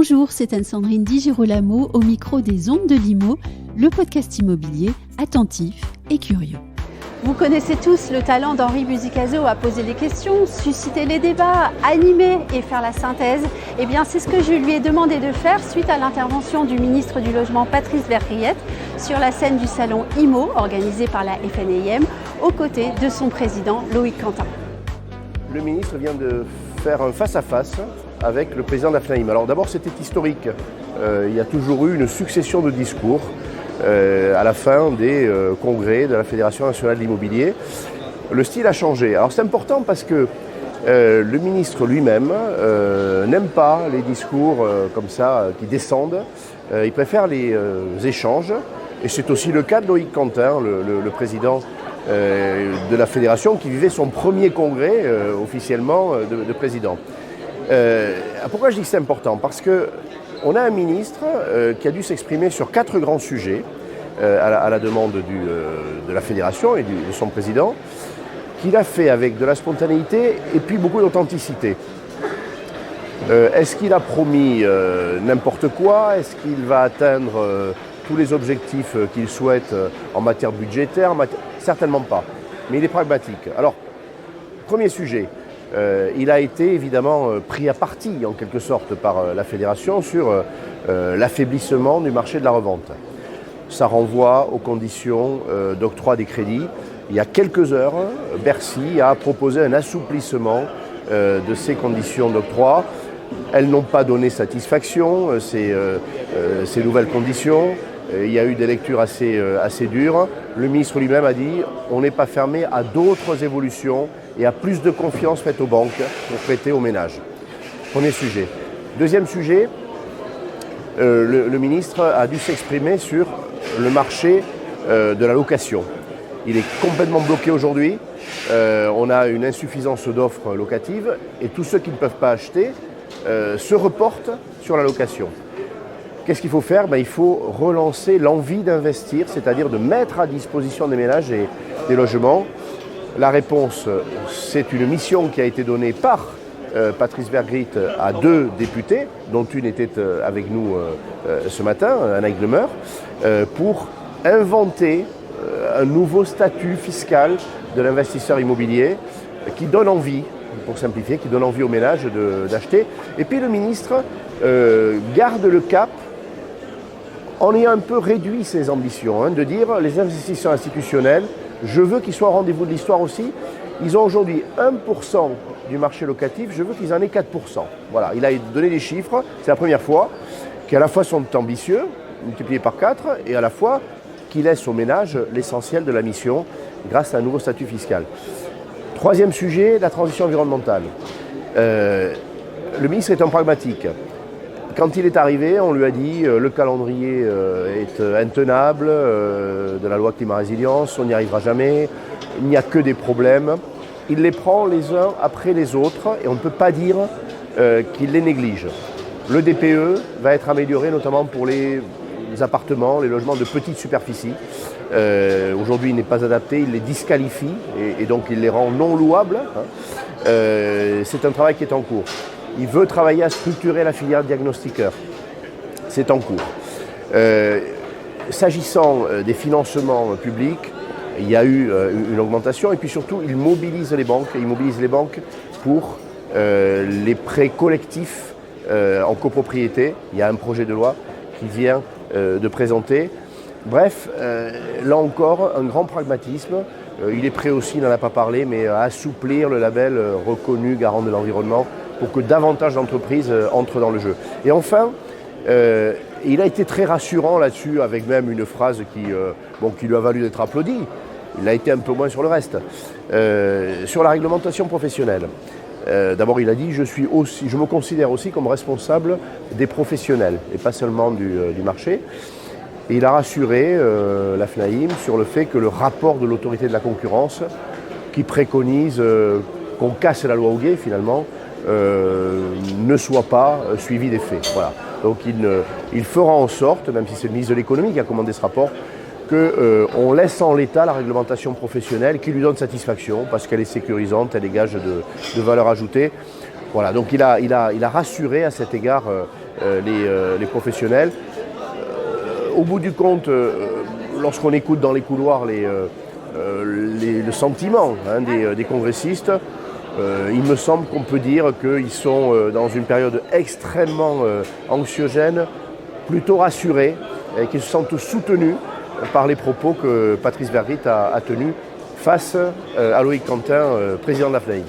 Bonjour, c'est Anne-Sandrine Di Girolamo au micro des Ondes de l'Imo, le podcast immobilier attentif et curieux. Vous connaissez tous le talent d'Henri Buzicazo à poser les questions, susciter les débats, animer et faire la synthèse. Eh bien, c'est ce que je lui ai demandé de faire suite à l'intervention du ministre du Logement Patrice Vergriete sur la scène du salon IMO organisé par la FNIM aux côtés de son président Loïc Quentin. Le ministre vient de faire un face-à-face avec le président de la FNIM. Alors d'abord, c'était historique. Il y a toujours eu une succession de discours à la fin des congrès de la Fédération nationale de l'immobilier. Le style a changé. Alors c'est important parce que le ministre lui-même n'aime pas les discours comme ça qui descendent. Il préfère les échanges. Et c'est aussi le cas de Loïc Quentin, le président de la Fédération, qui vivait son premier congrès officiellement de président. Pourquoi je dis que c'est important ? Parce qu'on a un ministre qui a dû s'exprimer sur 4 grands sujets à la demande de la Fédération et de son président, qu'il a fait avec de la spontanéité et puis beaucoup d'authenticité. Est-ce qu'il a promis n'importe quoi ? Est-ce qu'il va atteindre tous les objectifs qu'il souhaite en matière budgétaire ? Certainement pas, mais il est pragmatique. Alors, premier sujet. Il a été évidemment pris à partie en quelque sorte par la Fédération sur l'affaiblissement du marché de la revente. Ça renvoie aux conditions d'octroi des crédits. Il y a quelques heures, Bercy a proposé un assouplissement de ces conditions d'octroi. Elles n'ont pas donné satisfaction, ces nouvelles conditions. Il y a eu des lectures assez dures. Le ministre lui-même a dit on n'est pas fermé à d'autres évolutions et à plus de confiance faite aux banques pour prêter aux ménages. Premier sujet. Deuxième sujet, le ministre a dû s'exprimer sur le marché de la location. Il est complètement bloqué aujourd'hui. On a une insuffisance d'offres locatives et tous ceux qui ne peuvent pas acheter se reportent sur la location. Qu'est-ce qu'il faut faire ? Il faut relancer l'envie d'investir, c'est-à-dire de mettre à disposition des ménages et des logements. La réponse, c'est une mission qui a été donnée par Patrice Vergriete à 2 députés, dont une était avec nous ce matin, Anaïs Demeure, pour inventer un nouveau statut fiscal de l'investisseur immobilier qui donne envie, pour simplifier, qui donne envie aux ménages d'acheter. Et puis le ministre garde le cap en ayant un peu réduit ses ambitions, de dire les investisseurs institutionnels, je veux qu'ils soient au rendez-vous de l'histoire aussi. Ils ont aujourd'hui 1% du marché locatif, je veux qu'ils en aient 4%. Voilà, il a donné des chiffres, c'est la première fois, qui à la fois sont ambitieux, multipliés par 4, et à la fois qui laissent aux ménages l'essentiel de la mission grâce à un nouveau statut fiscal. Troisième sujet, la transition environnementale. Le ministre est un pragmatique. Quand il est arrivé, on lui a dit le calendrier est intenable de la loi climat résilience, on n'y arrivera jamais, il n'y a que des problèmes. Il les prend les uns après les autres et on ne peut pas dire qu'il les néglige. Le DPE va être amélioré notamment pour les appartements, les logements de petite superficie. Aujourd'hui, il n'est pas adapté, il les disqualifie et donc il les rend non louables. C'est un travail qui est en cours. Il veut travailler à structurer la filière diagnostiqueur. C'est en cours. S'agissant des financements publics, il y a eu une augmentation et puis surtout, il mobilise les banques. Il mobilise les banques pour les prêts collectifs en copropriété. Il y a un projet de loi qui vient de présenter. Bref, là encore, un grand pragmatisme. Il est prêt aussi, il n'en a pas parlé, mais à assouplir le label reconnu garant de l'environnement pour que davantage d'entreprises entrent dans le jeu. Et enfin, il a été très rassurant là-dessus, avec même une phrase qui lui a valu d'être applaudie. Il a été un peu moins sur le reste. Sur la réglementation professionnelle. D'abord, il a dit « je me considère aussi comme responsable des professionnels, et pas seulement du marché ». Et il a rassuré la FNAIM sur le fait que le rapport de l'autorité de la concurrence, qui préconise qu'on casse la loi Houguet finalement, ne soit pas suivi des faits. Voilà. Donc il fera en sorte, même si c'est le ministre de l'économie qui a commandé ce rapport, qu'on laisse en l'état la réglementation professionnelle qui lui donne satisfaction parce qu'elle est sécurisante, elle dégage de valeur ajoutée. Voilà, donc il a rassuré à cet égard les professionnels. Au bout du compte, lorsqu'on écoute dans les couloirs le sentiment des congressistes, il me semble qu'on peut dire qu'ils sont dans une période extrêmement anxiogène, plutôt rassurés, et qu'ils se sentent soutenus par les propos que Patrice Vergriete a tenus face à Loïc Quentin, président de la FNAIM.